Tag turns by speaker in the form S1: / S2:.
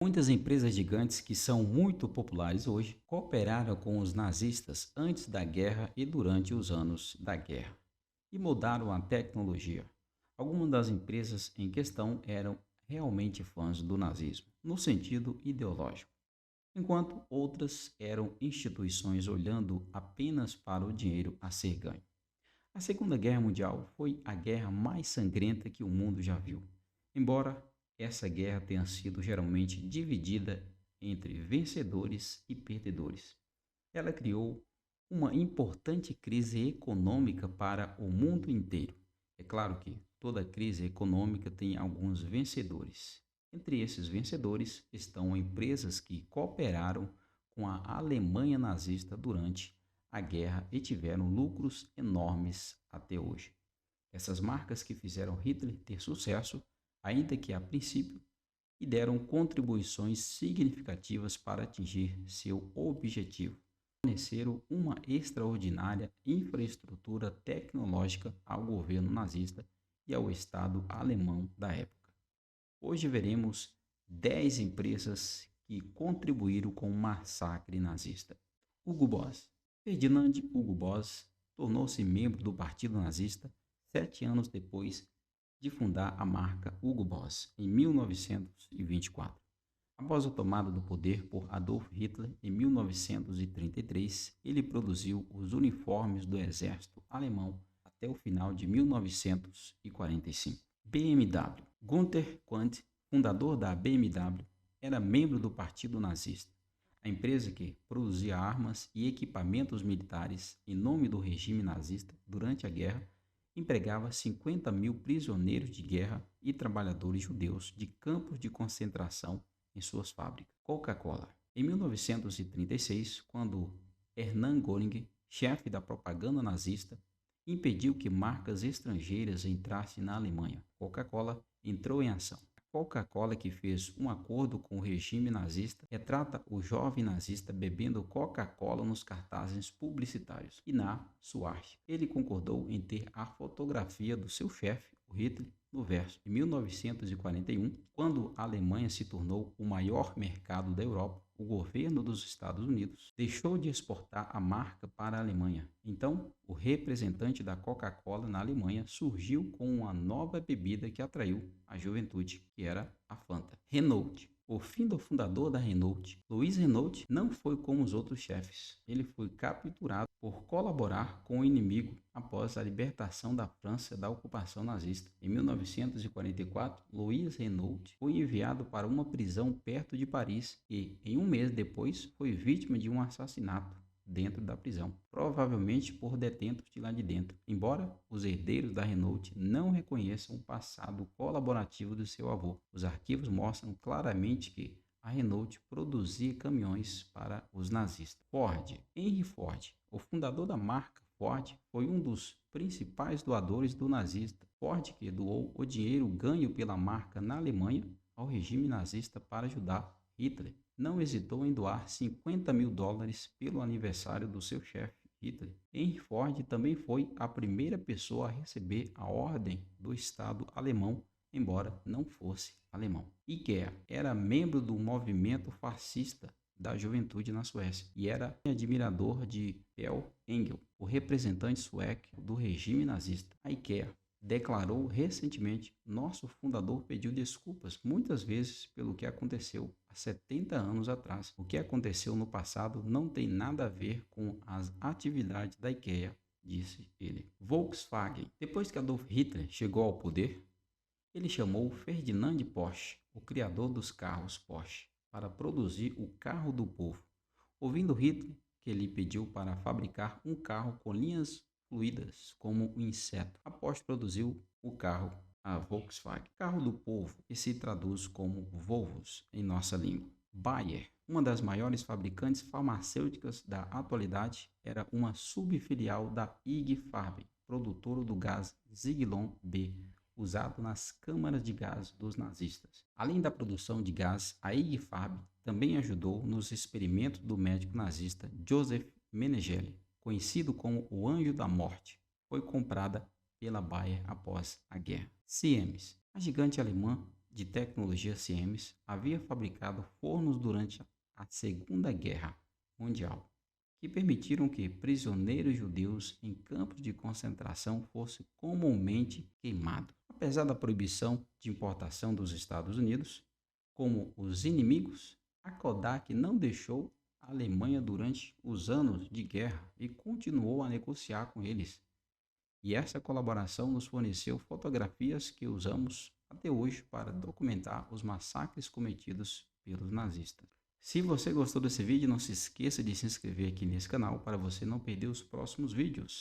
S1: Muitas empresas gigantes que são muito populares hoje cooperaram com os nazistas antes da guerra e durante os anos da guerra e mudaram a tecnologia. Algumas das empresas em questão eram realmente fãs do nazismo, no sentido ideológico, enquanto outras eram instituições olhando apenas para o dinheiro a ser ganho. A Segunda Guerra Mundial foi a guerra mais sangrenta que o mundo já viu. Embora essa guerra tenha sido geralmente dividida entre vencedores e perdedores, ela criou uma importante crise econômica para o mundo inteiro. É claro que toda crise econômica tem alguns vencedores. Entre esses vencedores estão empresas que cooperaram com a Alemanha nazista durante a guerra e tiveram lucros enormes até hoje. Essas marcas que fizeram Hitler ter sucesso, ainda que a princípio, e deram contribuições significativas para atingir seu objetivo. Forneceram uma extraordinária infraestrutura tecnológica ao governo nazista e ao Estado alemão da época. Hoje veremos 10 empresas que contribuíram com o massacre nazista. Hugo Boss. Ferdinand Hugo Boss tornou-se membro do Partido Nazista 7 anos depois de fundar a marca Hugo Boss, em 1924. Após a tomada do poder por Adolf Hitler em 1933, ele produziu os uniformes do exército alemão até o final de 1945. BMW. Gunther Quandt, fundador da BMW, era membro do Partido Nazista. A empresa que produzia armas e equipamentos militares em nome do regime nazista durante a guerra empregava 50 mil prisioneiros de guerra e trabalhadores judeus de campos de concentração em suas fábricas. Coca-Cola. Em 1936, quando Hermann Göring, chefe da propaganda nazista, impediu que marcas estrangeiras entrassem na Alemanha, Coca-Cola entrou em ação. A Coca-Cola, que fez um acordo com o regime nazista, retrata o jovem nazista bebendo Coca-Cola nos cartazes publicitários. E na Suarte, ele concordou em ter a fotografia do seu chefe, o Hitler, no verso. Em 1941, quando a Alemanha se tornou o maior mercado da Europa, o governo dos Estados Unidos deixou de exportar a marca para a Alemanha. Então, o representante da Coca-Cola na Alemanha surgiu com uma nova bebida que atraiu a juventude, que era a Fanta. Renault. O fim do fundador da Renault, Louis Renault, não foi como os outros chefes. Ele foi capturado por colaborar com o inimigo após a libertação da França da ocupação nazista. Em 1944, Louis Renault foi enviado para uma prisão perto de Paris e, em um mês depois, foi vítima de um assassinato dentro da prisão, provavelmente por detentos de lá de dentro, embora os herdeiros da Renault não reconheçam o passado colaborativo do seu avô. Os arquivos mostram claramente que a Renault produzia caminhões para os nazistas. Ford. Henry Ford, o fundador da marca Ford, foi um dos principais doadores do nazista. Ford, que doou o dinheiro ganho pela marca na Alemanha ao regime nazista para ajudar Hitler, não hesitou em doar 50 mil dólares pelo aniversário do seu chefe, Hitler. Henry Ford também foi a primeira pessoa a receber a Ordem do Estado alemão, embora não fosse alemão. IKEA era membro do movimento fascista da juventude na Suécia e era admirador de Pel Engel, o representante sueco do regime nazista. A IKEA declarou recentemente: nosso fundador pediu desculpas muitas vezes pelo que aconteceu há 70 anos atrás. O que aconteceu no passado não tem nada a ver com as atividades da IKEA, disse ele. Volkswagen. Depois que Adolf Hitler chegou ao poder, ele chamou Ferdinand Porsche, o criador dos carros Porsche, para produzir o carro do povo. Ouvindo Hitler, que lhe pediu para fabricar um carro com linhas fluidas como um inseto, a Porsche produziu o carro, a Volkswagen, carro do povo, que se traduz como Volvos em nossa língua. Bayer, uma das maiores fabricantes farmacêuticas da atualidade, era uma subfilial da IG Farben, produtora do gás Zyklon B, usado nas câmaras de gás dos nazistas. Além da produção de gás, a IG Farben também ajudou nos experimentos do médico nazista Joseph Mengele, conhecido como o Anjo da Morte. Foi comprada pela Bayer após a guerra. Siemens. A gigante alemã de tecnologia Siemens havia fabricado fornos durante a Segunda Guerra Mundial, que permitiram que prisioneiros judeus em campos de concentração fossem comumente queimados. Apesar da proibição de importação dos Estados Unidos, como os inimigos, a Kodak não deixou a Alemanha durante os anos de guerra e continuou a negociar com eles. E essa colaboração nos forneceu fotografias que usamos até hoje para documentar os massacres cometidos pelos nazistas. Se você gostou desse vídeo, não se esqueça de se inscrever aqui nesse canal para você não perder os próximos vídeos.